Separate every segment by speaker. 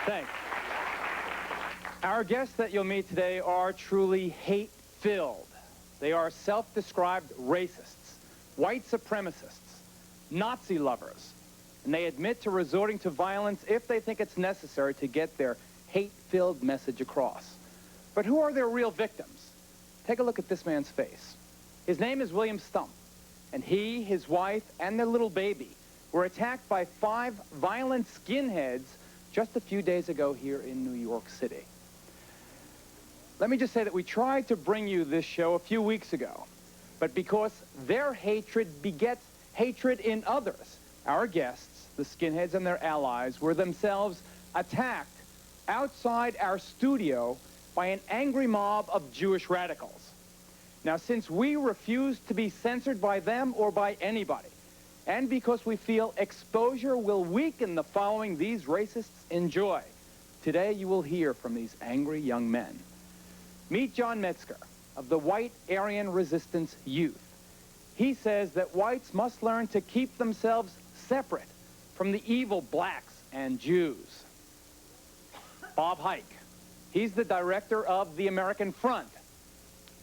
Speaker 1: Thanks. Our guests that you'll meet today are truly hate-filled. They are self-described racists, white supremacists, Nazi lovers, and they admit to resorting to violence if they think it's necessary to get their hate-filled message across. But who are their real victims? Take a look at this man's face. His name is William Stump, and he, his wife, and their little baby were attacked by 5 violent skinheads just a few days ago here in New York City. Let me just say that we tried to bring you this show a few weeks ago, but because their hatred begets hatred in others, our guests, the skinheads and their allies, were themselves attacked outside our studio by an angry mob of Jewish radicals. Now, since we refuse to be censored by them or by anybody, and because we feel exposure will weaken the following these racists enjoy, today you will hear from these angry young men. Meet John Metzger of the White Aryan Resistance Youth. He says that whites must learn to keep themselves separate from the evil blacks and Jews. Bob Hike. He's the director of the American Front.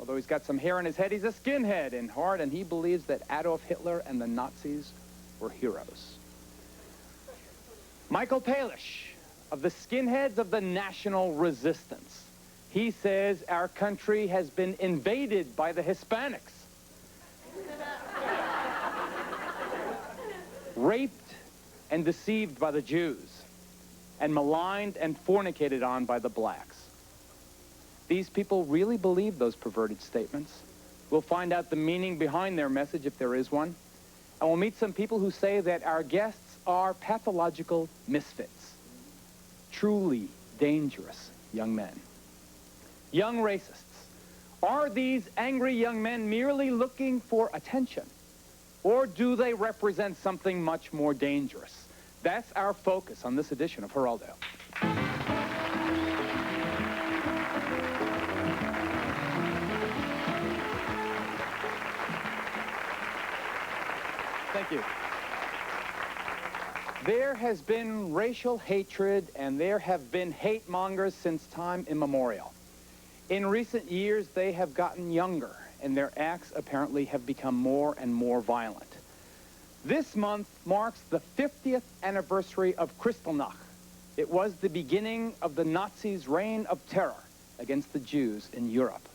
Speaker 1: Although he's got some hair on his head, he's a skinhead in heart, and he believes that Adolf Hitler and the Nazis were heroes. Michael Palish of the Skinheads of the National Resistance. He says our country has been invaded by the Hispanics, raped and deceived by the Jews, and maligned and fornicated on by the blacks. These people really believe those perverted statements. We'll find out the meaning behind their message, if there is one. And we'll meet some people who say that our guests are pathological misfits. Truly dangerous young men. Young racists. Are these angry young men merely looking for attention? Or do they represent something much more dangerous? That's our focus on this edition of Geraldo. Thank you. There has been racial hatred, and there have been hate mongers since time immemorial. In recent years, they have gotten younger, and their acts apparently have become more and more violent. This month marks the 50th anniversary of Kristallnacht. It was the beginning of the Nazis' reign of terror against the Jews in Europe.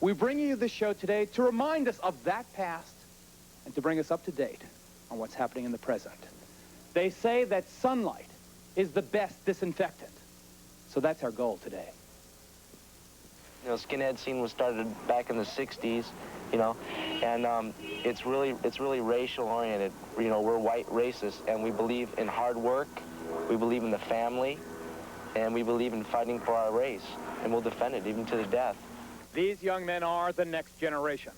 Speaker 1: We bring you this show today to remind us of that past and to bring us up to date on what's happening in the present. They say that sunlight is the best disinfectant. So that's our goal today.
Speaker 2: You know, skinhead scene was started back in the 60s, you know, and it's really racial oriented. You know, we're white racists, and we believe in hard work, we believe in the family, and we believe in fighting for our race, and we'll defend it even to the death.
Speaker 1: These young men are the next generation,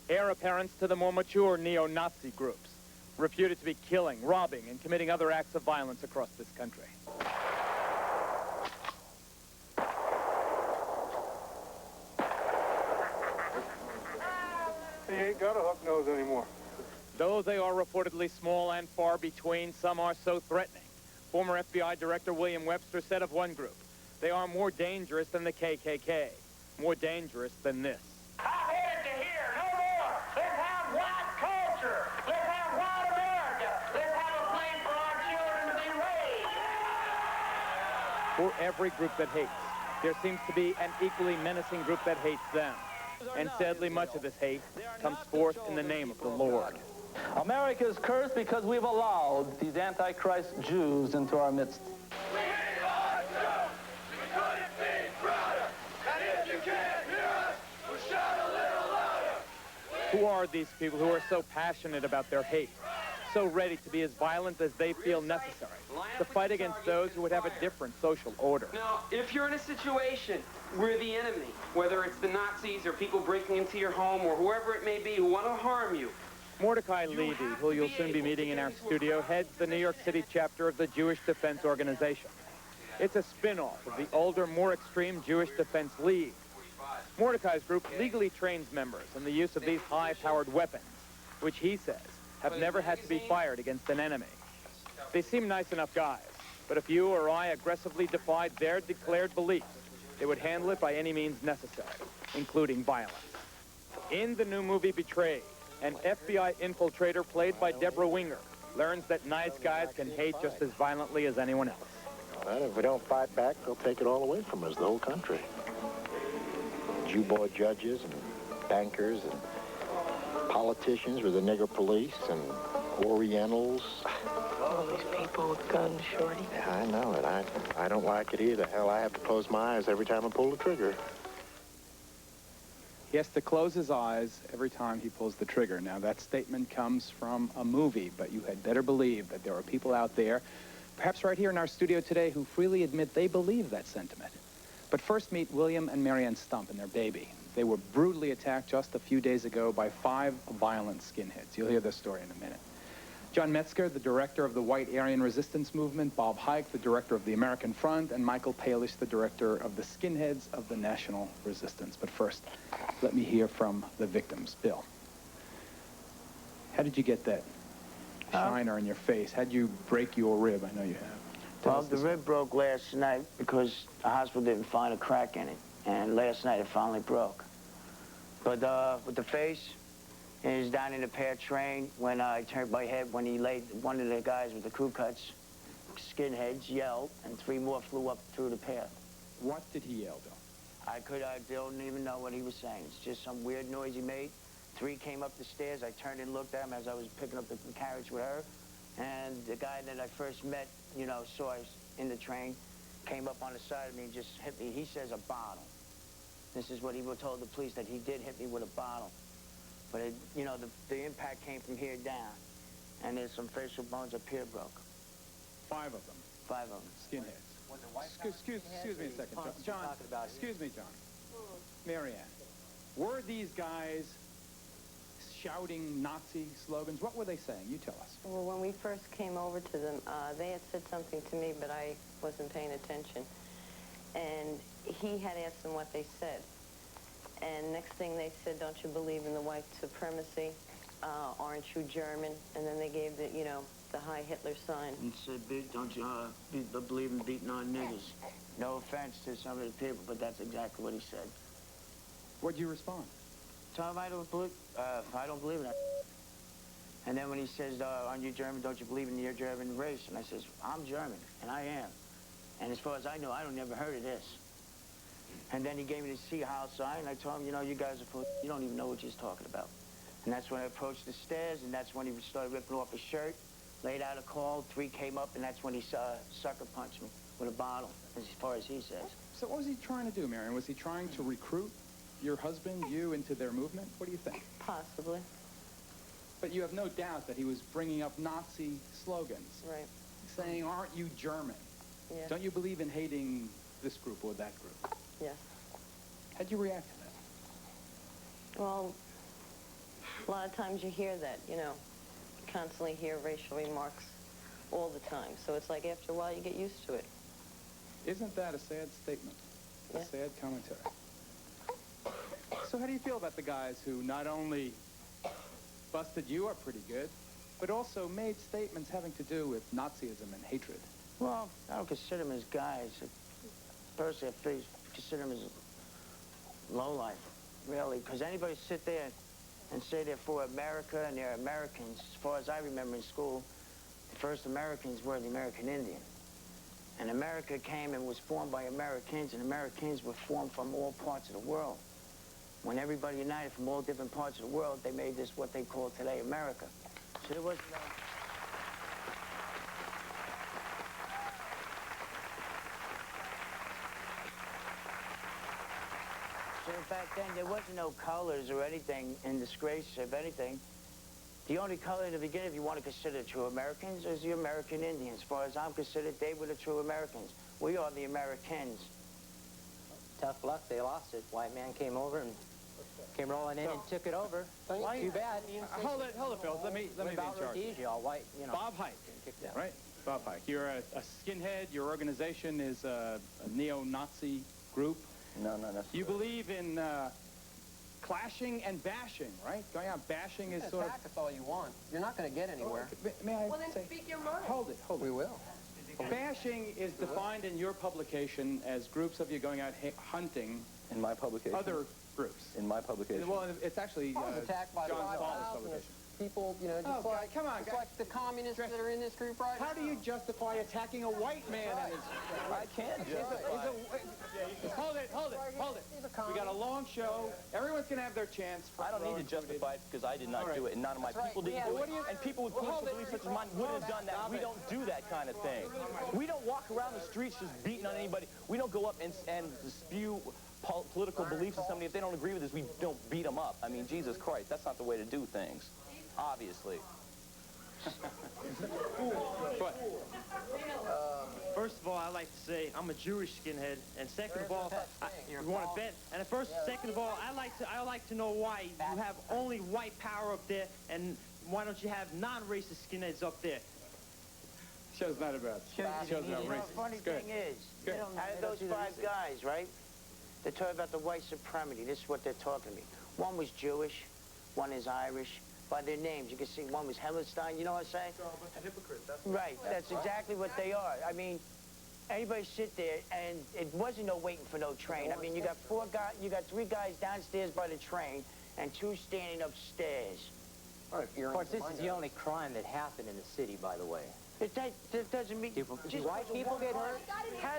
Speaker 1: heir apparents to the more mature neo-Nazi groups, reputed to be killing, robbing, and committing other acts of violence across this country.
Speaker 3: He ain't got a hook nose anymore.
Speaker 1: Though they are reportedly small and far between, some are so threatening. Former FBI Director William Webster said of one group, they are more dangerous than the KKK, more dangerous than this.
Speaker 4: I'm here to hear no more. Let's have white culture. Let's have white America. Let's have a place for our children to be raised.
Speaker 1: For every group that hates, there seems to be an equally menacing group that hates them. And sadly, much of this hate comes forth in the name of the Lord.
Speaker 5: America is cursed because we've allowed these Antichrist Jews into our midst.
Speaker 4: We are Jews. We couldn't be prouder. And if you can't hear us, we'll shout a little louder.
Speaker 1: Who are these people who are so passionate about their hate, so ready to be as violent as they feel necessary, to fight against those who would have a different social order?
Speaker 6: Now, if you're in a situation where the enemy, whether it's the Nazis or people breaking into your home or whoever it may be who want to harm you,
Speaker 1: Mordecai Levy, who you'll soon be meeting in our studio, heads the New York City chapter of the Jewish Defense Organization. It's a spin-off of the older, more extreme Jewish Defense League. Mordecai's group legally trains members in the use of these high-powered weapons, which he says have never had to be fired against an enemy. They seem nice enough guys, But if you or I aggressively defied their declared beliefs, they would handle it by any means necessary, including violence. In the new movie Betrayed, an FBI infiltrator played by Deborah Winger learns that nice guys can hate just as violently as anyone else.
Speaker 7: Well, if we don't fight back, they'll take it all away from us, the whole country. Jew-boy judges and bankers and politicians with the nigger police and Orientals.
Speaker 8: All these people with guns, Shorty.
Speaker 7: Yeah, I know it. I don't like it either. Hell, I have to close my eyes every time I pull the trigger.
Speaker 1: He has to close his eyes every time he pulls the trigger. Now, that statement comes from a movie, but you had better believe that there are people out there, perhaps right here in our studio today, who freely admit they believe that sentiment. But first meet William and Marianne Stump and their baby. They were brutally attacked just a few days ago by 5 violent skinheads. You'll hear this story in a minute. John Metzger, the director of the White Aryan Resistance Movement, Bob Hike, the director of the American Front, and Michael Palish, the director of the Skinheads of the National Resistance. But first, let me hear from the victims. Bill, how did you get that shiner in your face? How'd you break your rib? I know you have.
Speaker 9: Well, the rib broke last night because the hospital didn't find a crack in it. And last night it finally broke. But with the face, it was down in the pair train when I turned my head, when he laid, one of the guys with the crew cuts, skinheads, yelled, and 3 more flew up through the pair.
Speaker 1: What did he yell, Bill?
Speaker 9: I don't even know what he was saying. It's just some weird noise he made. 3 came up the stairs. I turned and looked at him as I was picking up the carriage with her. And the guy that I first met, you know, saw us in the train, came up on the side of me and just hit me. He says a bottle. This is what he told the police, that he did hit me with a bottle. But, it, you know, the impact came from here down. And there's some facial bones up here broke.
Speaker 1: 5 of them.
Speaker 9: 5 of them.
Speaker 1: Skinheads. Excuse me a second, John. Excuse me, John. Marianne, were these guys shouting Nazi slogans? What were they saying? You tell us.
Speaker 8: Well, when we first came over to them, they had said something to me, but I wasn't paying attention. And he had asked them what they said. And next thing they said, don't you believe in the white supremacy? Aren't you German? And then they gave the, you know, the Heil Hitler sign.
Speaker 9: And said, don't you believe in beating on niggers? No offense to some of the people, but that's exactly what he said.
Speaker 1: What'd you respond?
Speaker 9: Tell him I don't believe in that. And then when he says, aren't you German? Don't you believe in your German race? And I says, I'm German, and I am. And as far as I know, I don't never heard of this. And then he gave me the Sea Heil sign, and I told him, you know, you guys are full, you don't even know what you're talking about. And that's when I approached the stairs, and that's when he started ripping off his shirt, laid out a call, 3 came up, and that's when he sucker punched me with a bottle, as far as he says.
Speaker 1: So what was he trying to do, Marion? Was he trying to recruit your husband, you, into their movement? What do you think?
Speaker 8: Possibly.
Speaker 1: But you have no doubt that he was bringing up Nazi slogans.
Speaker 8: Right.
Speaker 1: Saying, aren't you German?
Speaker 8: Yeah.
Speaker 1: Don't you believe in hating this group or that group?
Speaker 8: Yes.
Speaker 1: How'd you react to that?
Speaker 8: Well, a lot of times you hear that, you know, constantly hear racial remarks all the time. So it's like after a while you get used to it.
Speaker 1: Isn't that a sad statement?
Speaker 8: Yeah.
Speaker 1: A sad commentary. So how do you feel about the guys who not only busted you up pretty good, but also made statements having to do with Nazism and hatred?
Speaker 9: Well, I don't consider them as guys. Personally, I consider them as lowlife, really, because anybody sit there and say they're for America and they're Americans. As far as I remember in school, the first Americans were the American Indian. And America came and was formed by Americans, and Americans were formed from all parts of the world. When everybody united from all different parts of the world, they made this what they call today America. So there was no... So back then, there wasn't no colors or anything in disgrace of anything. The only color in the beginning, if you want to consider true Americans, is the American Indians. As far as I'm considered, they were the true Americans. We are the Americans.
Speaker 10: Tough luck, they lost it. White man came over and came rolling in and took it over. Too bad.
Speaker 1: Hold it, Phil. Let me be in charge.
Speaker 10: Rhodesia, all white, you know.
Speaker 1: Bob Hike, right? Bob Hike. You're a skinhead. Your organization is a neo-Nazi group.
Speaker 10: No.
Speaker 1: You believe in clashing and bashing, right? Going out bashing is sort of...
Speaker 10: Attack us all you want. You're not going to get anywhere.
Speaker 1: May I
Speaker 11: Well, then
Speaker 1: say...
Speaker 11: speak your mind.
Speaker 1: Hold it.
Speaker 10: We will.
Speaker 1: Bashing is defined in your publication as groups of you going out hunting
Speaker 11: In my publication.
Speaker 1: other groups.
Speaker 11: In my publication.
Speaker 1: Well, it's actually
Speaker 12: I was attacked by
Speaker 1: John
Speaker 12: 5,000
Speaker 1: Fowler's publication.
Speaker 12: people, you know, just
Speaker 1: Oh,
Speaker 12: like,
Speaker 1: come on,
Speaker 12: just
Speaker 1: guys.
Speaker 12: like the communists that are in this group right
Speaker 1: How
Speaker 12: now.
Speaker 1: do you justify attacking a white man? And his,
Speaker 11: I can't justify.
Speaker 1: hold it. We got a long show. Everyone's going to have their chance.
Speaker 11: I don't need to justify it because I did not do it, and none of my people didn't do it. And people with political beliefs such as mine wouldn't have done that. We don't do that kind of thing. We don't walk around the streets just beating on anybody. We don't go up and spew political beliefs of somebody. If they don't agree with us, we don't beat them up. I mean, Jesus Christ, that's not the way to do things. Obviously.
Speaker 13: First of all, I like to say I'm a Jewish skinhead, and second of all, you want to bet. And second of all, I like to know why you have only white power up there, and why don't you have non-racist skinheads up there?
Speaker 1: Show's not about. Show's about
Speaker 9: The
Speaker 1: racist.
Speaker 9: funny thing is, out of those 5 guys, right, they're talking about the white supremacy. This is what they're talking to me. One was Jewish, one is Irish. By their names, you can see one was Hellenstein, you know what I'm saying? Right, that's exactly what they are. I mean, anybody sit there, and it wasn't no waiting for no train. I mean, you got 3 guys downstairs by the train, and 2 standing upstairs.
Speaker 10: Of course, this is the only crime that happened in the city, by the way.
Speaker 9: That doesn't mean...
Speaker 10: Do white people get hurt?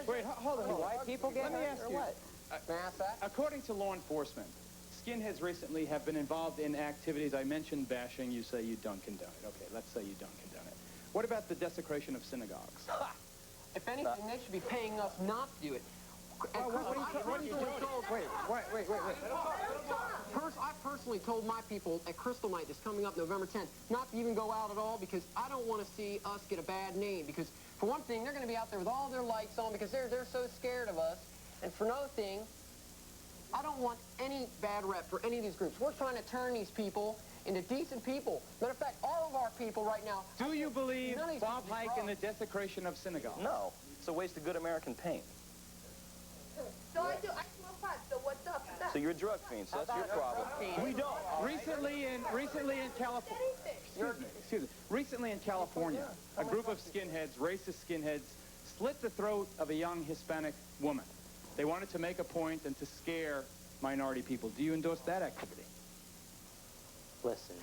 Speaker 1: Wait, hold on.
Speaker 10: Do white people get
Speaker 1: Let me
Speaker 10: hurt,
Speaker 1: ask
Speaker 10: or
Speaker 1: you.
Speaker 10: what?
Speaker 1: According to law enforcement, skinheads recently have been involved in activities. I mentioned bashing. You say you don't condone it. Okay, let's say you don't condone it. What about the desecration of synagogues?
Speaker 12: If anything, they should be paying us not to do it. I personally told my people at Crystal Night that's coming up November 10th not to even go out at all because I don't want to see us get a bad name. Because for one thing, they're going to be out there with all their lights on because they're so scared of us. And for another thing, I don't want any bad rep for any of these groups. We're trying to turn these people into decent people. Matter of fact, all of our people right now...
Speaker 1: Do you believe Bob Hike in the desecration of synagogues?
Speaker 11: No. It's a waste of good American paint.
Speaker 14: So I smoke pot, so what's up with that?
Speaker 11: So you're a drug fiend, so that's your problem. We don't.
Speaker 1: Recently in California... Excuse me. Recently in California, a group of skinheads, racist skinheads, slit the throat of a young Hispanic woman. They wanted to make a point and to scare minority people. Do you endorse that activity?
Speaker 10: Listen,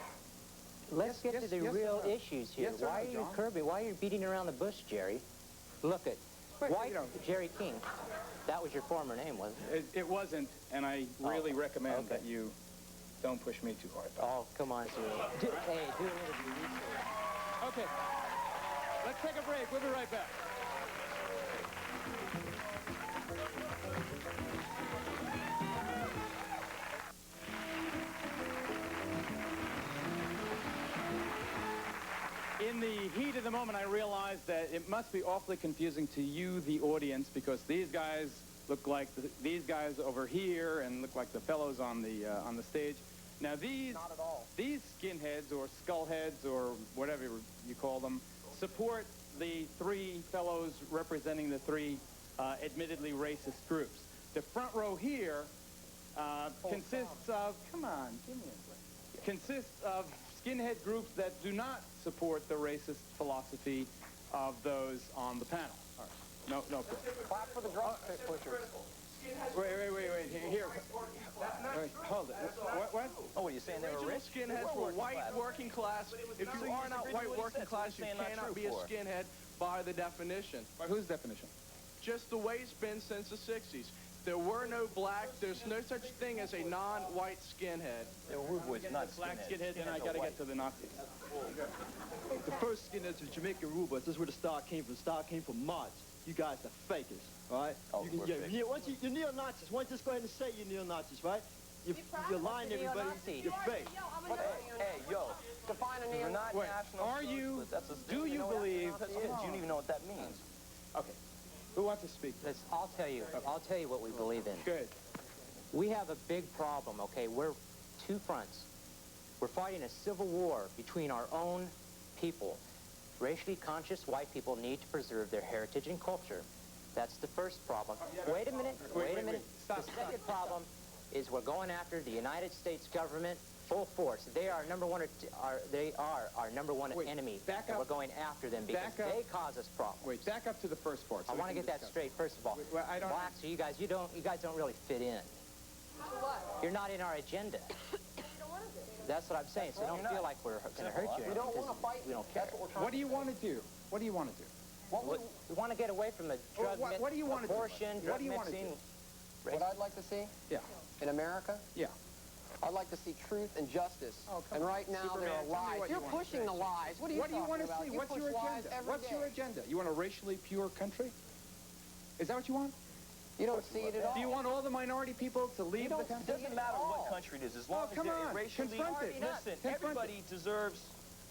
Speaker 10: let's get to the real issues here.
Speaker 1: Yes, sir,
Speaker 10: Why are you
Speaker 1: John.
Speaker 10: curbing? Why are you beating around the bush, Jerry? Look at Jerry King. That was your former name, wasn't it?
Speaker 1: It wasn't, and I really recommend that you don't push me too hard.
Speaker 10: Oh, come on, sir. Hey, do a little research.
Speaker 1: Okay, let's take a break. We'll be right back. In the heat of the moment, I realized that it must be awfully confusing to you, the audience, because these guys look like these guys over here and look like the fellows on the stage. Now these skinheads or skullheads or whatever you call them support the 3 fellows representing the 3 admittedly racist groups. The front row here consists of, come on, give me a break. Consists of skinhead groups that do not support the racist philosophy of those on the panel. All right. No.
Speaker 12: Clap for the drumstick pushers.
Speaker 1: Wait. Here. Wait, hold it. What?
Speaker 11: Oh, what are you saying? They were rich?
Speaker 13: Skinheads were white working class. If you are not white working class, you cannot be a skinhead by the definition.
Speaker 1: By whose definition?
Speaker 13: Just the way it's been since the 60s. There were no black, there's no such thing as a non-white skinhead.
Speaker 11: They were rude boys, not
Speaker 1: Black skinheads, and I got to get to the Nazis.
Speaker 15: The first skinheads were Jamaican rude boys. This is where the star came from. The star came from March. You guys are fakers, all right?
Speaker 11: Oh,
Speaker 15: You're neo-Nazis. Why don't you just go ahead and say you're neo-Nazis, right? You're lying to everybody. You're fake.
Speaker 11: Hey, yo.
Speaker 12: Define a
Speaker 11: You're
Speaker 12: neo-Nazi.
Speaker 11: not national.
Speaker 1: Do you believe?
Speaker 11: Do you don't even know what that means?
Speaker 1: Okay. Who wants to speak?
Speaker 10: Listen, I'll tell you what we believe in.
Speaker 1: Good.
Speaker 10: We have a big problem, okay? We're 2 fronts. We're fighting a civil war between our own people. Racially conscious white people need to preserve their heritage and culture. That's the first problem. Wait a minute.
Speaker 1: Wait. Stop.
Speaker 10: The second problem is we're going after the United States government full force. They are number one. They are our number one enemy.
Speaker 1: Back
Speaker 10: and
Speaker 1: up.
Speaker 10: we're going after them because they cause us problems.
Speaker 1: Wait, back up to the first part.
Speaker 10: I want to get that straight. First of all,
Speaker 1: well, I don't.
Speaker 10: Blacks, you guys don't really fit in. You're not in our agenda. That's what I'm saying. So don't feel like we're going to hurt you.
Speaker 12: We don't want to fight.
Speaker 10: We don't care.
Speaker 1: What do you want to do? What do you want to do?
Speaker 10: We want to get away from the drug
Speaker 1: what do you want to do?
Speaker 10: abortion, drug mixing.
Speaker 12: What I'd like to see?
Speaker 1: Yeah.
Speaker 12: In America?
Speaker 1: Yeah.
Speaker 12: I'd like to see truth and justice.
Speaker 1: Oh,
Speaker 12: and right now there are lies. You're pushing the lies. What are you
Speaker 1: What do you want to see?
Speaker 12: You
Speaker 1: What's your agenda? What's your agenda? You want a racially pure country? Is that what you want?
Speaker 12: You don't see it at all.
Speaker 1: Do you want all the minority people to leave the country?
Speaker 11: It doesn't matter what country it is, as long as they're racially... Listen, everybody deserves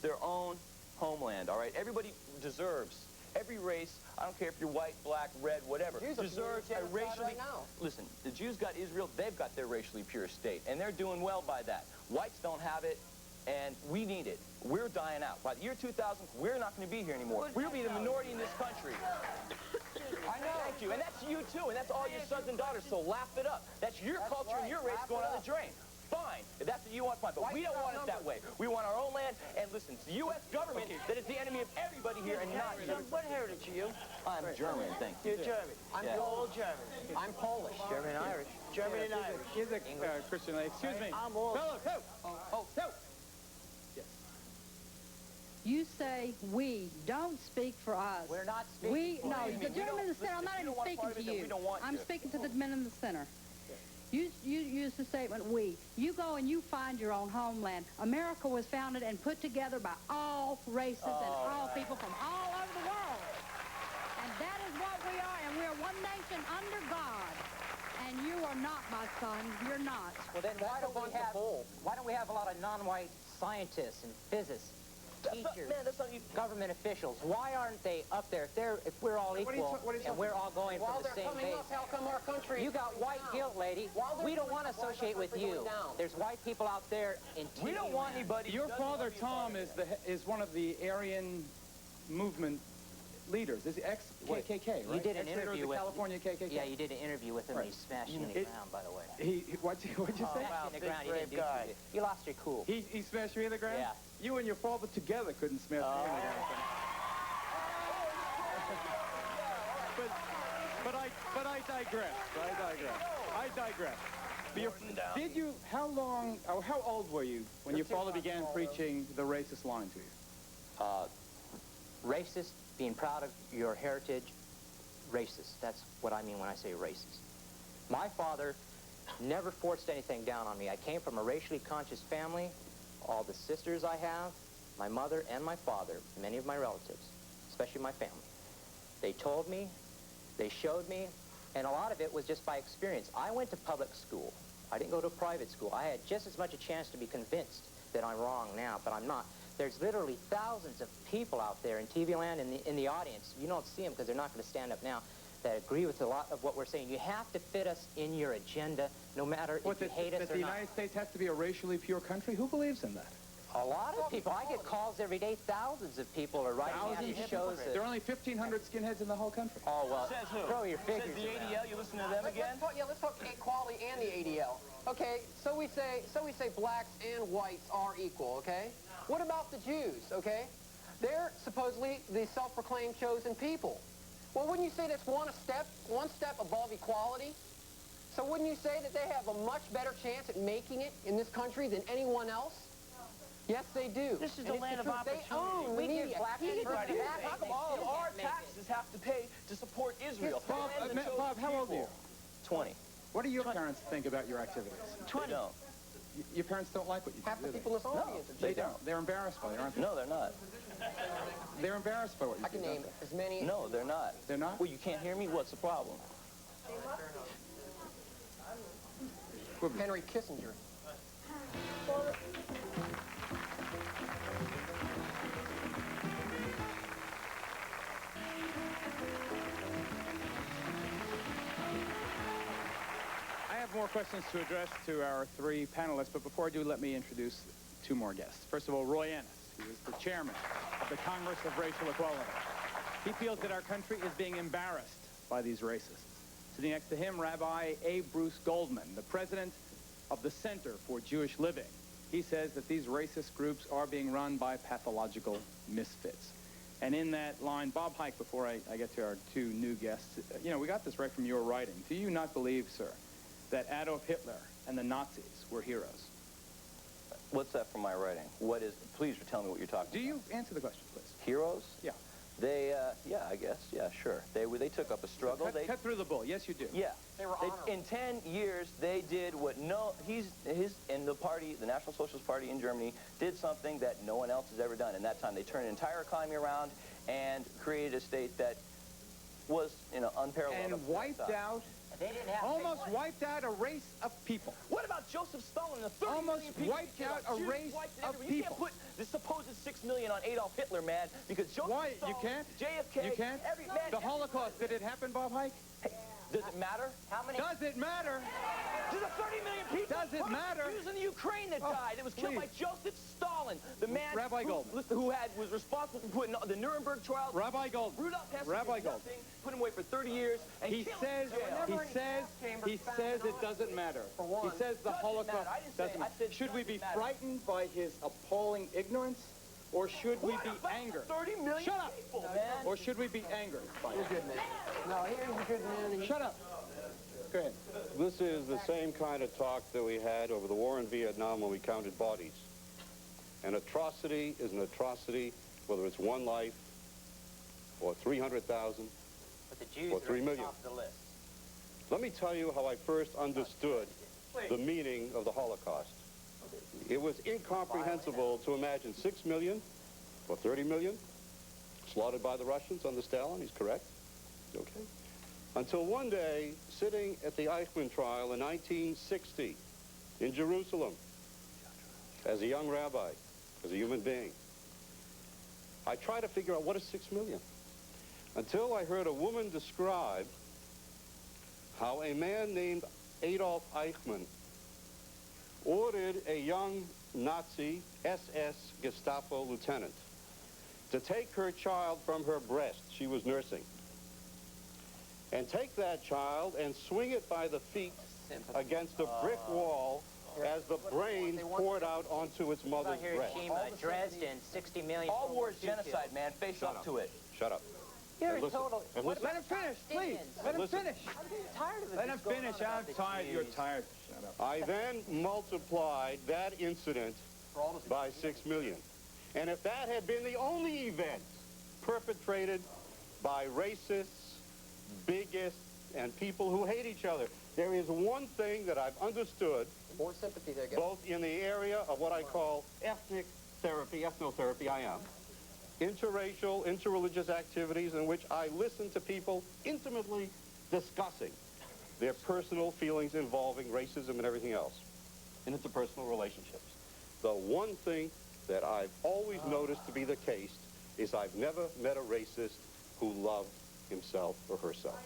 Speaker 11: their own homeland, all right? Everybody deserves, every race, I don't care if you're white, black, red, whatever, deserves a racially... Listen, the Jews got Israel, they've got their racially pure state, and they're doing well by that. Whites don't have it, and we need it. We're dying out. By the year 2000, we're not going to be here anymore. We'll be the minority in this country. I know. Thank you. And that's you, too. And that's all your sons and daughters, so laugh it up. That's your culture and your race going on the drain. Fine. If that's what you want, fine. But we don't want it that way. We want our own land. And listen, it's the U.S. government that is the enemy of everybody here and not you.
Speaker 9: What heritage are you?
Speaker 11: I'm German, thank you.
Speaker 9: You're German. I'm all German.
Speaker 12: I'm Polish.
Speaker 10: German and Irish.
Speaker 9: German and Irish.
Speaker 1: He's a Christian. Excuse me.
Speaker 9: I'm all...
Speaker 1: No.
Speaker 16: You say we. Don't speak for us.
Speaker 10: We're not speaking for
Speaker 16: No, the gentleman in the center, I'm not even speaking to you. I'm speaking to the men in the center. You use the statement we. You go and you find your own homeland. America was founded and put together by all races and all people from all over the world. And that is what we are, and we are one nation under God. And you are not, my son. You're not.
Speaker 10: Well, then why don't we have a lot of non-white scientists and physicists? Teachers, government officials, why aren't they up there? If we're all equal and we're all going for the same base.
Speaker 12: How come our country...
Speaker 10: You got white guilt, lady. We don't want to associate with you. There's white people out there in TV.
Speaker 11: We don't want anybody...
Speaker 1: Your father, Tom, is one of the Aryan movement leaders. Is he ex-KKK, right?
Speaker 10: You did an interview with
Speaker 1: California KKK.
Speaker 10: Yeah, you did an interview with him. Right. He smashed you in the ground, by the way.
Speaker 1: What'd you say?
Speaker 10: Wow, in the ground. You didn't do guy. You lost your cool.
Speaker 1: He smashed you in the ground?
Speaker 10: Yeah.
Speaker 1: You and your father together couldn't smash me in the ground. But I digress. I digress. How old were you when your father began preaching the racist line to you?
Speaker 10: Racist, being proud of your heritage, racist. That's what I mean when I say racist. My father never forced anything down on me. I came from a racially conscious family. All the sisters I have, my mother and my father, many of my relatives, especially my family, they told me, they showed me, and a lot of it was just by experience. I went to public school. I didn't go to private school. I had just as much a chance to be convinced that I'm wrong now, but I'm not. There's literally thousands of people out there in TV land in the audience. You don't see them because they're not going to stand up now, that agree with a lot of what we're saying. You have to fit us in your agenda, no matter if you hate us or not.
Speaker 1: That the United States has to be a racially pure country? Who believes in that?
Speaker 10: A lot of people. I get calls every day. Thousands of people are writing me shows.
Speaker 1: There are only 1,500 skinheads in the whole country.
Speaker 10: Oh, well,
Speaker 11: says who?
Speaker 10: throw your figures.
Speaker 11: Says the ADL. You listen to them again?
Speaker 12: Let's talk equality and the ADL. Okay, so we say blacks and whites are equal, okay? What about the Jews, okay? They're supposedly the self-proclaimed chosen people. Well, wouldn't you say that's one step above equality? So wouldn't you say that they have a much better chance at making it in this country than anyone else? Yes, they do.
Speaker 9: This is the land of opportunity.
Speaker 12: They own the media.
Speaker 11: How come all of our taxes have to pay to support Israel?
Speaker 1: Bob, how old are you?
Speaker 11: 20.
Speaker 1: What do your parents think about your activities?
Speaker 11: 20. They don't.
Speaker 1: Your parents don't like what you do.
Speaker 12: Half the people in this audience.
Speaker 11: No, they don't.
Speaker 1: They're embarrassed by it, aren't they?
Speaker 11: No, they're not.
Speaker 1: They're embarrassed by what you do.
Speaker 12: I can name as many.
Speaker 11: No, they're not.
Speaker 1: They're not?
Speaker 11: Well, you can't hear me? What's the problem?
Speaker 12: Henry Kissinger.
Speaker 1: I have more questions to address to our three panelists, but before I do, let me introduce two more guests. First of all, Roy Ennis, who is the chairman of the Congress of Racial Equality. He feels that our country is being embarrassed by these racists. Sitting next to him, Rabbi A. Bruce Goldman, the president of the Center for Jewish Living. he says that these racist groups are being run by pathological misfits. And in that line, Bob Hike, before I get to our two new guests, you know, we got this right from your writing. Do you not believe, sir, that Adolf Hitler and the Nazis were heroes?
Speaker 11: What's that from my writing? What is, please tell me what you're talking about.
Speaker 1: Do you answer the question, please?
Speaker 11: Heroes?
Speaker 1: Yeah.
Speaker 11: They, yeah, I guess, yeah, sure. They took up a struggle.
Speaker 1: So cut through the bull. Yes, you do.
Speaker 11: Yeah.
Speaker 12: They were
Speaker 11: in 10 years, they did what and the party, the National Socialist Party in Germany, did something that no one else has ever done. In that time, they turned an entire economy around and created a state that was, you know, unparalleled.
Speaker 1: And wiped out, almost wiped out a race of people.
Speaker 11: What about Joseph Stalin, the 30
Speaker 1: almost
Speaker 11: million people?
Speaker 1: Wiped out a race of people.
Speaker 11: You can't put the supposed 6 million on Adolf Hitler, man, because Joseph
Speaker 1: Why?
Speaker 11: Stalin,
Speaker 1: You can't?
Speaker 11: JFK,
Speaker 1: You can't? The Holocaust, did it happen, Bob Hike?
Speaker 11: Hey, does it matter?
Speaker 12: How many?
Speaker 1: Does it matter?
Speaker 11: There's 30 million people.
Speaker 1: Does it matter?
Speaker 11: Jews in the Ukraine that died. It was killed by Joseph Stalin, the man
Speaker 1: Rabbi Goldman,
Speaker 11: who was responsible for putting the Nuremberg trials.
Speaker 1: Rabbi Goldman.
Speaker 11: Rudolph Hess
Speaker 1: Rabbi
Speaker 11: did
Speaker 1: Goldman.
Speaker 11: nothing, put him away for 30 years, and
Speaker 1: He says it doesn't matter. He says the Holocaust doesn't matter. Should we be frightened by his appalling ignorance? Or should we be angered?
Speaker 11: 30 million
Speaker 1: Shut up!
Speaker 11: people, man.
Speaker 1: Or should we be angered by
Speaker 12: You're
Speaker 1: it?
Speaker 12: a good man. No, here's a good man.
Speaker 1: Shut up! Go ahead.
Speaker 3: This is the same kind of talk that we had over the war in Vietnam when we counted bodies. An atrocity is an atrocity, whether it's one life, or 300,000,
Speaker 10: But the Jews
Speaker 3: or 3
Speaker 10: are
Speaker 3: million.
Speaker 10: off the list.
Speaker 3: Let me tell you how I first understood the meaning of the Holocaust. It was incomprehensible to imagine 6 million or 30 million slaughtered by the Russians under Stalin. He's correct. Okay. Until one day, sitting at the Eichmann trial in 1960 in Jerusalem, as a young rabbi, as a human being, I tried to figure out what is 6 million. Until I heard a woman describe how a man named Adolf Eichmann ordered a young Nazi SS Gestapo lieutenant to take her child from her breast, she was nursing, and take that child and swing it by the feet against a brick wall as the brain poured out onto its mother's breast.
Speaker 10: Hiroshima, Dresden, 60 million.
Speaker 11: All war is genocide, man. Face up to it.
Speaker 3: Shut up.
Speaker 8: You're
Speaker 3: And listen,
Speaker 8: total...
Speaker 3: and listen.
Speaker 1: Let him finish, please. Let him finish.
Speaker 8: I'm tired of it.
Speaker 1: Let him finish. I'm tired. You're tired. Shut up.
Speaker 3: I then multiplied that incident by 6 million. And if that had been the only event perpetrated by racists, bigots, and people who hate each other, there is one thing that I've understood,
Speaker 12: More sympathy there, guys.
Speaker 3: both in the area of what I call ethnic therapy, ethnotherapy, I am, interracial, interreligious activities in which I listen to people intimately discussing their personal feelings involving racism and everything else in interpersonal relationships. The one thing that I've always noticed to be the case is I've never met a racist who loved himself or herself.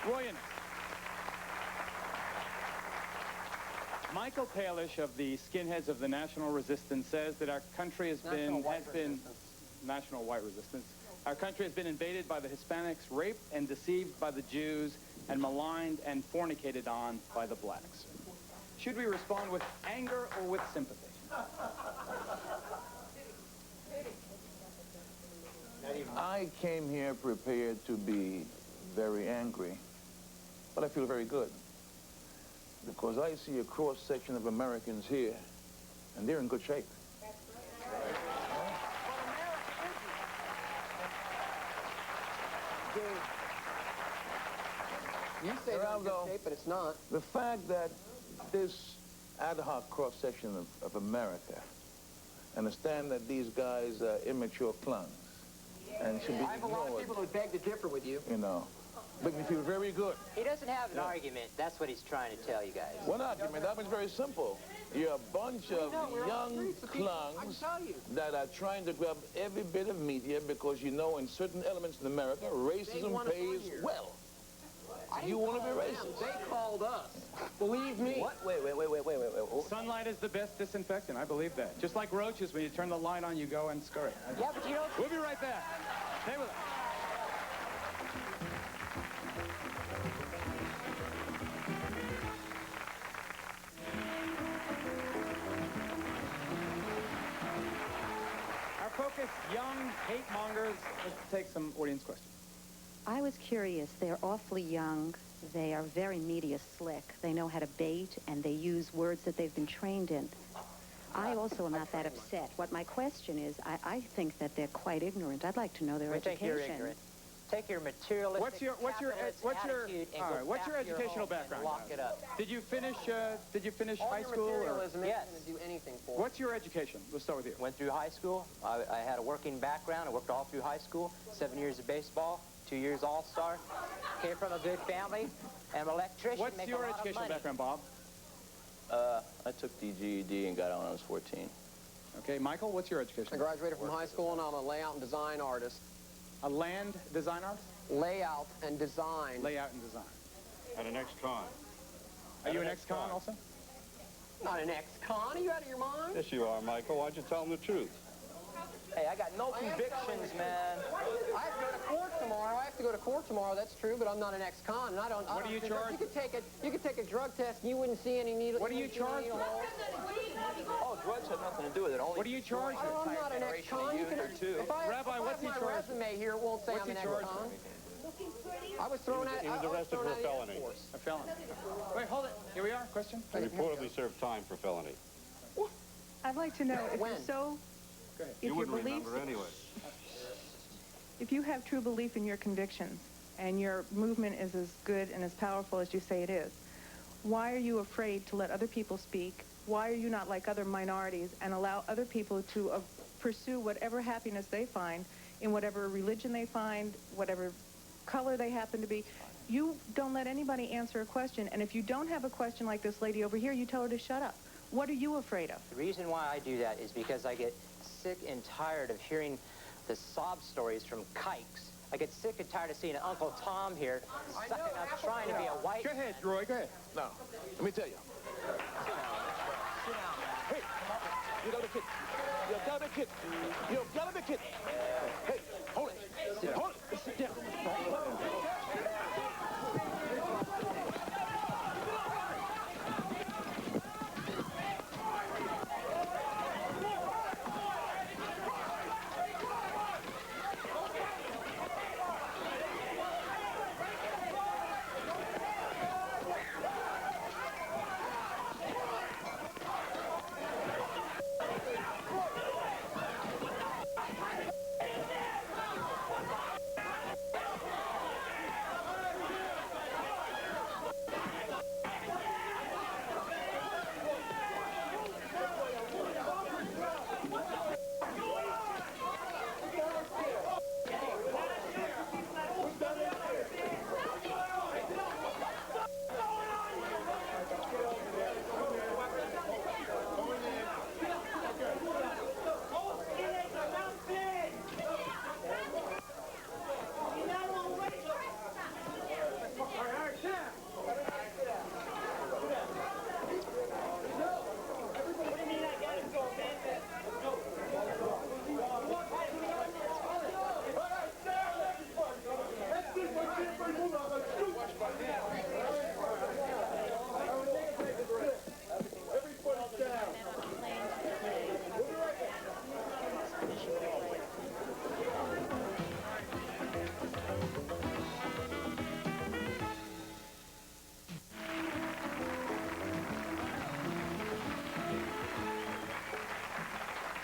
Speaker 1: William. Michael Kalish of the Skinheads of the National Resistance says that our country has been National White Resistance. Our country has been invaded by the Hispanics, raped and deceived by the Jews, and maligned and fornicated on by the blacks. Should we respond with anger or with sympathy?
Speaker 17: I came here prepared to be very angry, but I feel very good because I see a cross-section of Americans here, and they're in good shape.
Speaker 12: You say they're in good shape, but it's not.
Speaker 17: The fact that this ad hoc cross-section of America understand that these guys are immature clowns and should be
Speaker 12: I have a lot of people who would beg to differ with you.
Speaker 17: You know, make me feel very good.
Speaker 10: He doesn't have an argument. That's what he's trying to tell you guys.
Speaker 17: One argument, that was very simple. You're a bunch of young clowns that are trying to grab every bit of media because you know in certain elements in America, racism pays well. You want to be racist.
Speaker 12: They called us. Believe me.
Speaker 11: What? Wait.
Speaker 1: Sunlight is the best disinfectant. I believe that. Just like roaches, when you turn the light on, you go and scurry.
Speaker 10: Yeah, but you don't...
Speaker 1: We'll be right back. Stay with us.
Speaker 18: I was curious. They're awfully young. They are very media slick. They know how to bait, and they use words that they've been trained in. I also am not that upset. What my question is, I think that they're quite ignorant. I'd like to know their
Speaker 10: We
Speaker 18: education.
Speaker 10: think you're ignorant. Take your materialistic
Speaker 1: What's your educational background?
Speaker 10: Lock it up.
Speaker 1: Did you finish high school?
Speaker 12: Materialism
Speaker 10: Yes.
Speaker 12: isn't going to do anything for
Speaker 1: What's your education? Let's start with you.
Speaker 10: Went through high school. I had a working background. I worked all through high school. 7 years of baseball, 2 years All-Star. Came from a good family. I'm an electrician.
Speaker 1: What's your educational background, Bob?
Speaker 11: I took the GED and got out when I was 14.
Speaker 1: Okay, Michael, what's your education?
Speaker 12: I graduated from high school, and I'm a layout and design artist.
Speaker 1: A land design artist?
Speaker 12: Layout and design.
Speaker 1: Layout and design.
Speaker 3: And an ex-con.
Speaker 1: Are you an ex-con also?
Speaker 12: Not an ex-con. Are you out of your mind?
Speaker 3: Yes, you are, Michael. Why don't you tell them the truth?
Speaker 10: Hey, I got no convictions, man.
Speaker 12: I have to go to court tomorrow. That's true, but I'm not an ex-con, and I don't.
Speaker 1: What do you charge?
Speaker 12: You could take a drug test, and you wouldn't see any needle.
Speaker 1: What do you charge?
Speaker 11: Oh, drugs have nothing to do with it. Only
Speaker 1: what do you charge?
Speaker 12: I'm not an ex-con.
Speaker 1: Rabbi, what's he charged?
Speaker 12: My resume here won't say I'm an ex-con. I was thrown out.
Speaker 3: He was arrested for a felony.
Speaker 1: A felony. Wait, hold it. Here we are. Question.
Speaker 3: He reportedly served time for felony.
Speaker 19: I'd like to know if
Speaker 12: When?
Speaker 19: you're so.
Speaker 1: Go ahead.
Speaker 19: If
Speaker 3: You
Speaker 19: your
Speaker 3: wouldn't
Speaker 19: beliefs,
Speaker 3: remember anyway.
Speaker 19: if you have true belief in your convictions and your movement is as good and as powerful as you say it is, why are you afraid to let other people speak? Why are you not like other minorities and allow other people to pursue whatever happiness they find in whatever religion they find, whatever color they happen to be? You don't let anybody answer a question, and if you don't have a question like this lady over here, you tell her to shut up. What are you afraid of?
Speaker 10: The reason why I do that is because I get sick and tired of hearing the sob stories from kikes. I get sick and tired of seeing Uncle Tom here sucking up, trying to be a white...
Speaker 1: Go ahead, Roy, go ahead.
Speaker 17: Now, let me tell you. Hey, you got a kid. You got a kid. You got a kid. Hey, hold it. Hold it. Sit down.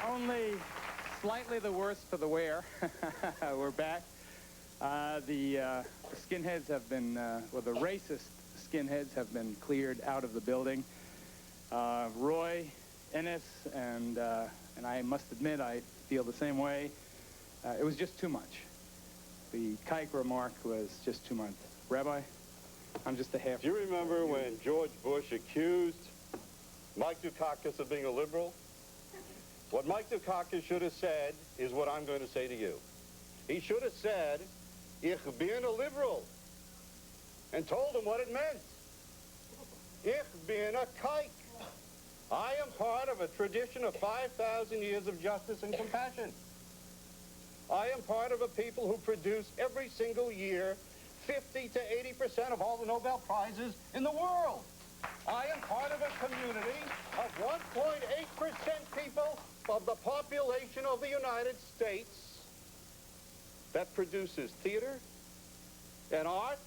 Speaker 1: Only slightly the worse for the wear. We're back. The skinheads have been, well, the racist skinheads have been cleared out of the building. Roy, Ennis, and I must admit I feel the same way. It was just too much. The kike remark was just too much. Rabbi, I'm just a half...
Speaker 3: Do you remember when George Bush accused Mike Dukakis of being a liberal? What Mike Dukakis should have said is what I'm going to say to you. He should have said, "Ich bin a liberal," and told him what it meant. Ich bin a kike. I am part of a tradition of 5,000 years of justice and compassion. I am part of a people who produce every single year 50 to 80% of all the Nobel Prizes in the world. I am part of a community of 1.8% people of the population of the United States that produces theater, and art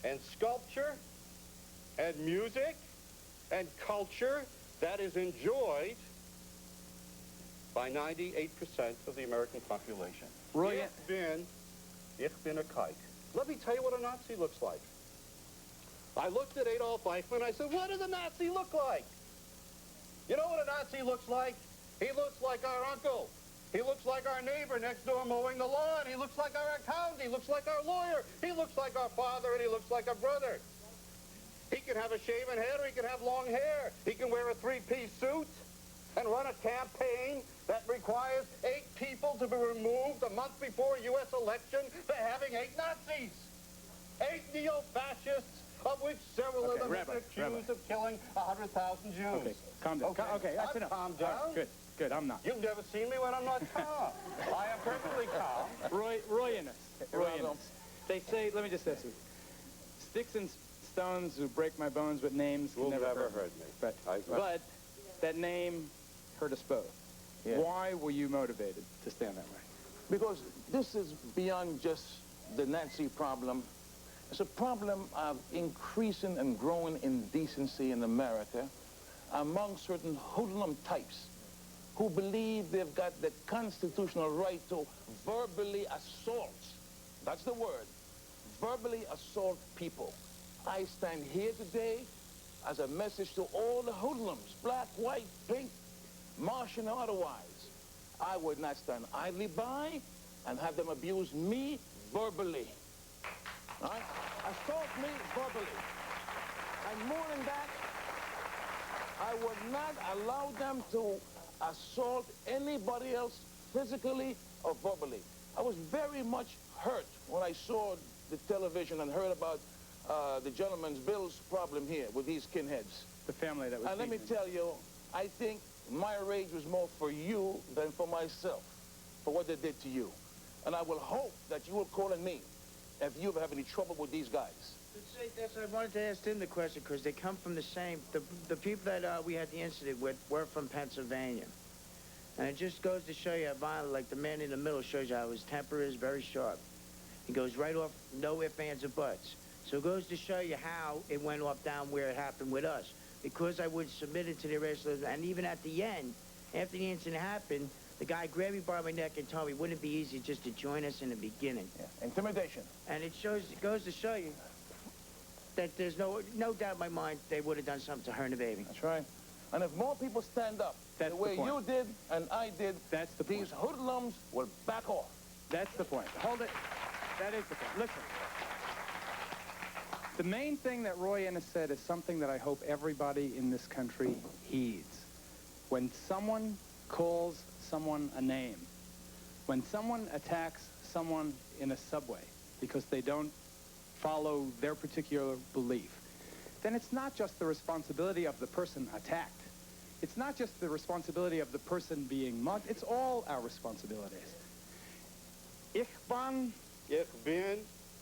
Speaker 3: and sculpture and music and culture that is enjoyed by 98% of the American population.
Speaker 1: Roy,
Speaker 3: Ich bin a kike. Let me tell you what a Nazi looks like. I looked at Adolf Eichmann and I said, what does a Nazi look like? You know what a Nazi looks like? He looks like our uncle. He looks like our neighbor next door mowing the lawn. He looks like our accountant. He looks like our lawyer. He looks like our father, and he looks like our brother. He can have a shaven head or he can have long hair. He can wear a three-piece suit and run a campaign that requires 8 people to be removed a month before a U.S. election for having 8 Nazis. 8 neo-fascists, of which several of them have been accused of killing 100,000 Jews.
Speaker 1: Okay, calm down. Okay, that's enough.
Speaker 3: Calm down.
Speaker 1: Right, good, I'm not.
Speaker 3: You've never seen me when I'm not calm. I am perfectly calm.
Speaker 1: Roy Innes. They say, let me just ask you, sticks and stones who break my bones with names
Speaker 3: will
Speaker 1: never
Speaker 3: hurt me.
Speaker 1: But that name hurt us both.
Speaker 17: Yeah.
Speaker 1: Why were you motivated to stand that way?
Speaker 17: Because this is beyond just the Nazi problem. It's a problem of increasing and growing indecency in America among certain hoodlum types who believe they've got the constitutional right to verbally assault. That's the word. Verbally assault people. I stand here today as a message to all the hoodlums, black, white, pink, Martian or otherwise. I would not stand idly by and have them abuse me verbally. Right? Assault me verbally. And more than that, I would not allow them to assault anybody else physically or verbally. I was very much hurt when I saw the television and heard about the gentleman's Bill's problem here with these skinheads.
Speaker 1: The family that was
Speaker 17: And let me tell you, I think my rage was more for you than for myself, for what they did to you. And I will hope that you will call on me if you ever have any trouble with these guys.
Speaker 9: I wanted to ask them the question because they come from the same, the people that we had the incident with were from Pennsylvania. And it just goes to show you how violent, like the man in the middle shows you how his temper is very sharp. He goes right off, no ifs, ands, or buts. So it goes to show you how it went off down where it happened with us. Because I would submit it to the arrest, and even at the end, after the incident happened, the guy grabbed me by my neck and told me it wouldn't be easy just to join us in the beginning.
Speaker 17: Yeah. Intimidation.
Speaker 9: And it goes to show you that there's no doubt in my mind they would have done something to her and the baby.
Speaker 17: That's right. And if more people stand up the way you did and I did, these hoodlums will back off.
Speaker 1: That's the point. Hold it. That is the point. Listen. The main thing that Roy Innes said is something that I hope everybody in this country heeds. When someone calls someone a name, when someone attacks someone in a subway because they don't follow their particular belief, then it's not just the responsibility of the person attacked. It's not just the responsibility of the person being mugged. It's all our responsibilities. Ich bin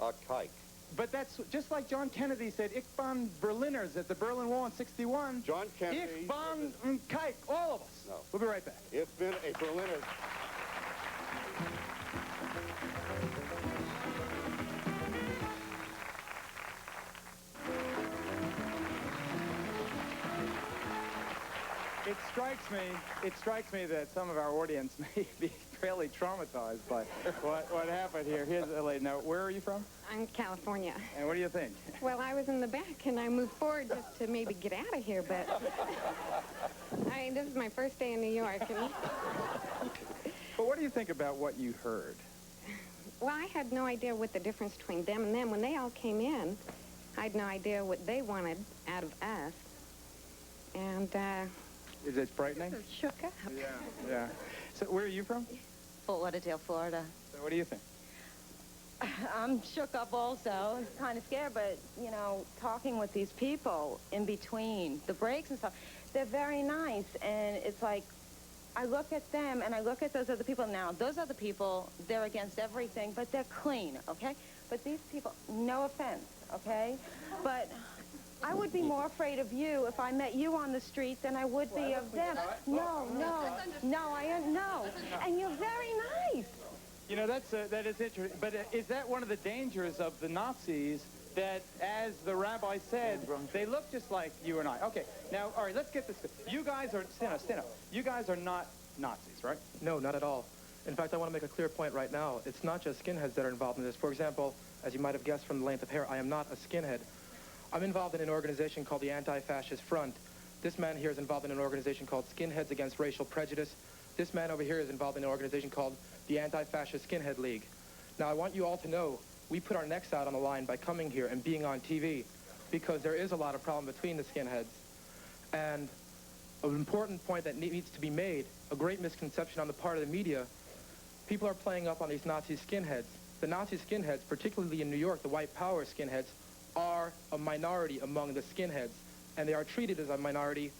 Speaker 3: a kike.
Speaker 1: But that's just like John Kennedy said, Ich bin Berliners at the Berlin Wall in 61.
Speaker 3: John Kennedy.
Speaker 1: Ich bin Kike, all of us.
Speaker 3: No.
Speaker 1: We'll be right back.
Speaker 3: Ich bin a Berliner. It strikes me that some of our audience may be fairly traumatized by what happened here. Here's a lady. Now, where are you from?
Speaker 20: I'm California.
Speaker 1: And what do you think?
Speaker 20: Well, I was in the back, and I moved forward just to maybe get out of here, but I mean, this is my first day in New York. And
Speaker 1: But what do you think about what you heard?
Speaker 20: well, I had no idea what the difference between them and them. When they all came in, I had no idea what they wanted out of us. And,
Speaker 1: Is it frightening?
Speaker 20: shook up.
Speaker 1: Yeah. So where are you from?
Speaker 21: Fort Lauderdale, Florida.
Speaker 1: So what do you think?
Speaker 21: I'm shook up also. It's kind of scared, but, you know, talking with these people in between the breaks and stuff, they're very nice. And it's like, I look at them and I look at those other people. Now, those other people, they're against everything, but they're clean, okay? But these people, no offense, okay? But I would be more afraid of you if I met you on the street than I would be of them. No. And you're very nice.
Speaker 1: You know, that is interesting. But is that one of the dangers of the Nazis, that, as the rabbi said, they look just like you and I? Okay, now, all right, let's get this. You guys are, stand up. You guys are not Nazis, right?
Speaker 2: No, not at all. In fact, I want to make a clear point right now. It's not just skinheads that are involved in this. For example, as you might have guessed from the length of hair, I am not a skinhead. I'm involved in an organization called the Anti-Fascist Front. This man here is involved in an organization called Skinheads Against Racial Prejudice. This man over here is involved in an organization called the Anti-Fascist Skinhead League. Now, I want you all to know, we put our necks out on the line by coming here and being on TV, because there is a lot of problem between the skinheads. And an important point that needs to be made, a great misconception on the part of the media, people are playing up on these Nazi skinheads. The Nazi skinheads, particularly in New York, the white power skinheads, are a minority among the skinheads, and they are treated as a minority,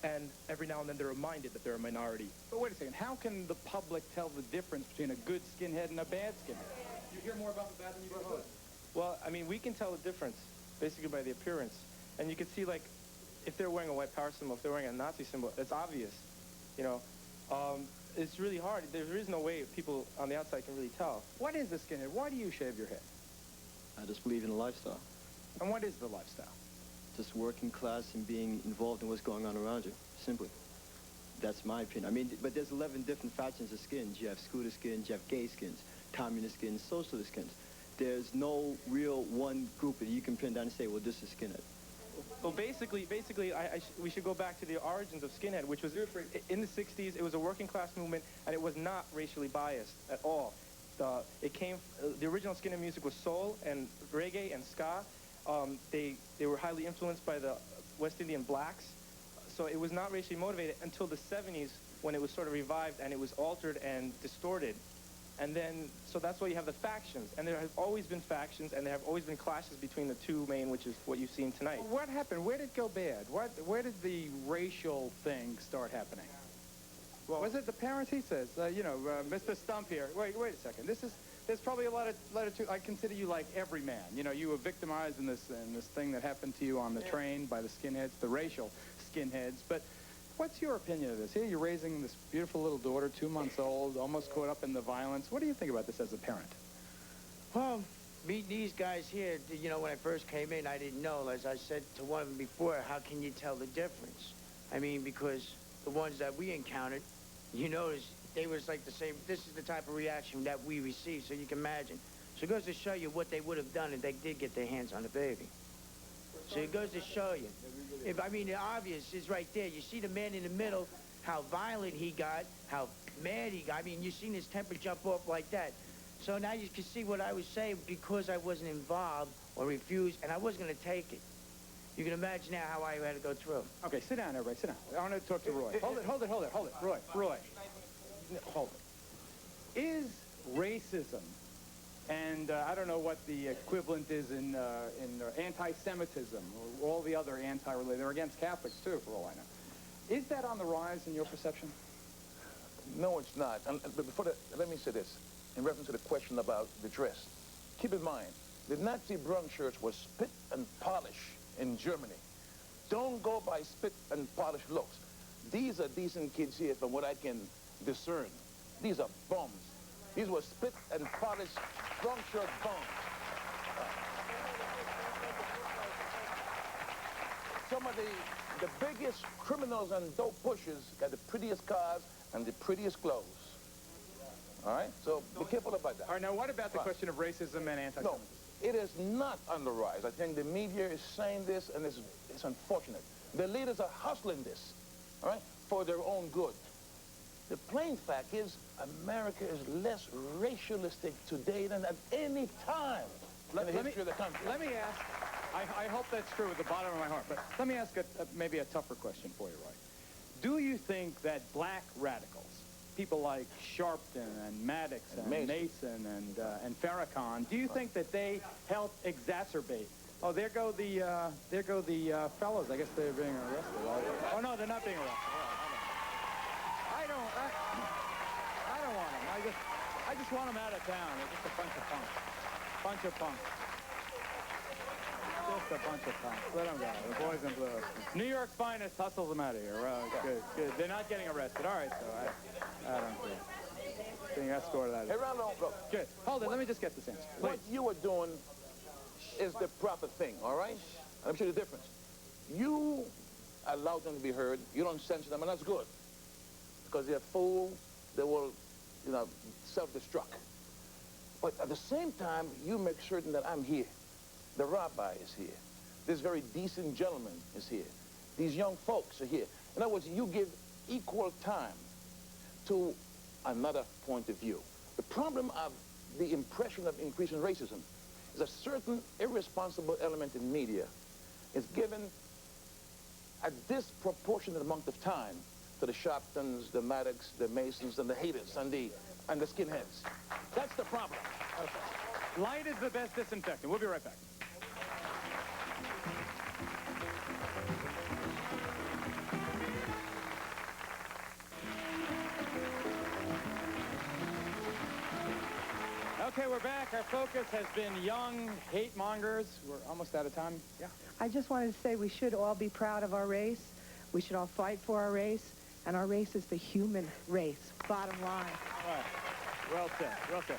Speaker 2: and every now and then they're reminded that they're a minority.
Speaker 1: But wait a second, how can the public tell the difference between a good skinhead and a bad skinhead? You hear more about the bad than you do the good.
Speaker 11: Well, I mean, we can tell the difference, basically by the appearance. And you can see, like, if they're wearing a white power symbol, if they're wearing a Nazi symbol, it's obvious, you know. It's really hard. There is no way people on the outside can really tell.
Speaker 1: What is a skinhead? Why do you shave your head?
Speaker 15: I just believe in the lifestyle.
Speaker 1: And what is the lifestyle?
Speaker 15: Just working class and being involved in what's going on around you, simply. That's my opinion. I mean, but there's 11 different factions of skins. You have scooter skins, you have gay skins, communist skins, socialist skins. There's no real one group that you can pin down and say, well, this is skinhead.
Speaker 11: Well, basically, we should go back to the origins of skinhead, which was in the 60s. It was a working class movement, and it was not racially biased at all. The original skinhead music was soul and reggae and ska. They were highly influenced by the West Indian blacks, so it was not racially motivated until the 70s, when it was sort of revived and it was altered and distorted. And then, so that's why you have the factions. And there have always been factions, and there have always been clashes between the two main, which is what you've seen tonight.
Speaker 1: Well, what happened? Where did it go bad? Where did the racial thing start happening? Well, was it the parents? He says, Mr. Stump here. Wait a second. There's probably a lot of I consider you like every man. You know, you were victimized in this thing that happened to you on the train by the skinheads, the racial skinheads. But what's your opinion of this? Here you're raising this beautiful little daughter, 2 months old, almost caught up in the violence. What do you think about this as a parent?
Speaker 9: Well, meeting these guys here, you know, when I first came in, I didn't know. As I said to one of them before, how can you tell the difference? I mean, because the ones that we encountered, you notice, they was like the same. This is the type of reaction that we received, so you can imagine. So it goes to show you what they would have done if they did get their hands on the baby. So it goes to show you. I mean, the obvious is right there. You see the man in the middle, how violent he got, how mad he got. I mean, you've seen his temper jump off like that. So now you can see what I was saying, because I wasn't involved or refused, and I wasn't going to take it. You can imagine now how I had to go through.
Speaker 1: Okay, sit down, everybody, sit down. I want to talk to Roy. Hold it. Roy. Hold it. Is racism, and I don't know what the equivalent is in anti-Semitism, or all the other anti-religion, they're against Catholics too, for all I know. Is that on the rise in your perception?
Speaker 17: No, it's not. But before that, let me say this, in reference to the question about the dress. Keep in mind, the Nazi brown shirts were spit and polish in Germany. Don't go by spit and polish looks. These are decent kids here, from what I can discern. These are bums. These were spit and polish brown shirt bums. Some of the biggest criminals and dope pushers got the prettiest cars and the prettiest clothes. All right? So be careful about that.
Speaker 1: All right, now what about the question of racism and anti-Semitism?
Speaker 17: No, it is not on the rise. I think the media is saying this, and it's unfortunate. The leaders are hustling this, all right, for their own good. The plain fact is, America is less racialistic today than at any time in the history of the country.
Speaker 1: Let me ask, I hope that's true with the bottom of my heart, but let me ask maybe a tougher question for you, Roy. Do you think that black radicals, people like Sharpton and Maddox and Mason and Farrakhan, do you think that they help exacerbate? Oh, there go the fellows. I guess they're being arrested. Oh no, they're not being arrested. I don't want them. I just want them out of town. They're just a bunch of punks. Just a bunch of punks. Let them go. The boys in blue. New York's finest hustles them out of here. Good. They're not getting arrested. All right, so I don't care. being escorted out of here.
Speaker 17: Geraldo, look.
Speaker 1: Good. Hold it. Let me just get this answer. Please.
Speaker 17: What you are doing is the proper thing, all right? Let me show you the difference. You allow them to be heard. You don't censor them, and that's good. Because they're fools, they will, you know, self-destruct. But at the same time, you make certain that I'm here. The rabbi is here. This very decent gentleman is here. These young folks are here. In other words, you give equal time to another point of view. The problem of the impression of increasing racism is a certain irresponsible element in media is given a disproportionate amount of time to the Sharptons, the Maddocks, the Masons, and the haters, and the skinheads. That's the problem.
Speaker 1: Okay. Light is the best disinfectant. We'll be right back. Okay, we're back. Our focus has been young hate mongers. We're almost out of time. Yeah.
Speaker 5: I just wanted to say we should all be proud of our race. We should all fight for our race. And our race is the human race. Bottom line.
Speaker 1: All right. Well said. Well said.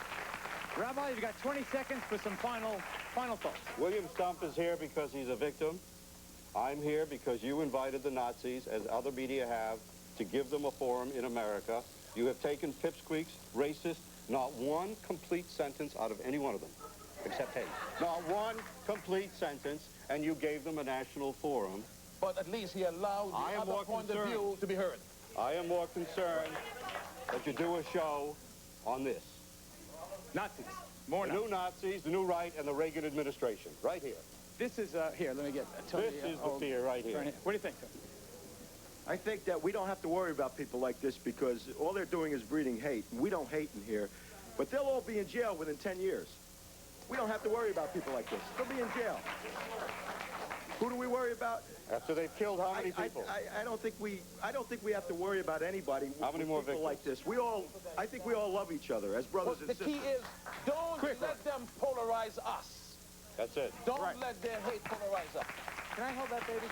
Speaker 1: Rabbi, you've got 20 seconds for some final thoughts.
Speaker 3: William Stump is here because he's a victim. I'm here because you invited the Nazis, as other media have, to give them a forum in America. You have taken pipsqueaks, racist, not one complete sentence out of any one of them, except hate. Not one complete sentence, and you gave them a national forum.
Speaker 17: But at least he allowed the other point of view to be heard.
Speaker 3: I am more concerned that you do a show on this.
Speaker 1: Nazis. More
Speaker 3: the new Nazis, the new right, and the Reagan administration. Right here.
Speaker 1: This is, here, let me get Tony.
Speaker 3: This is the fear right here.
Speaker 1: What do you think, Tony?
Speaker 22: I think that we don't have to worry about people like this because all they're doing is breeding hate. And we don't hate in here. But they'll all be in jail within 10 years. We don't have to worry about people like this. They'll be in jail. Who do we worry about?
Speaker 3: After they've killed how many people?
Speaker 22: I don't think we have to worry about anybody.
Speaker 3: How many more
Speaker 22: people
Speaker 3: victims?
Speaker 22: like this? I think we all love each other as brothers and
Speaker 17: The
Speaker 22: sisters.
Speaker 17: key is don't let them polarize us.
Speaker 3: That's it.
Speaker 17: Don't let their hate polarize us.
Speaker 1: Can I hold that, baby?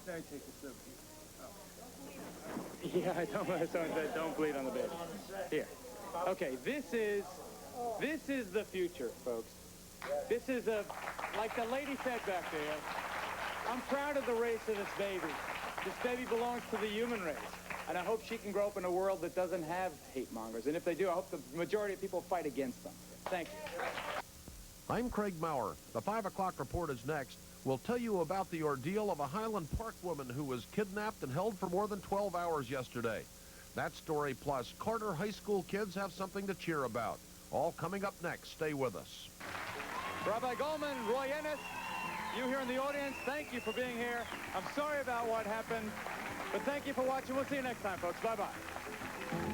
Speaker 1: Let me take this over here. Yeah, I don't want someone said don't bleed on the baby. Here. Okay, this is the future, folks. This is like the lady said back there, I'm proud of the race of this baby. This baby belongs to the human race. And I hope she can grow up in a world that doesn't have hate mongers. And if they do, I hope the majority of people fight against them. Thank you.
Speaker 23: I'm Craig Maurer. The 5 o'clock report is next. We'll tell you about the ordeal of a Highland Park woman who was kidnapped and held for more than 12 hours yesterday. That story plus Carter High School kids have something to cheer about. All coming up next. Stay with us.
Speaker 1: Rabbi Goldman, Roy Ennis, you here in the audience, thank you for being here. I'm sorry about what happened, but thank you for watching. We'll see you next time, folks. Bye-bye.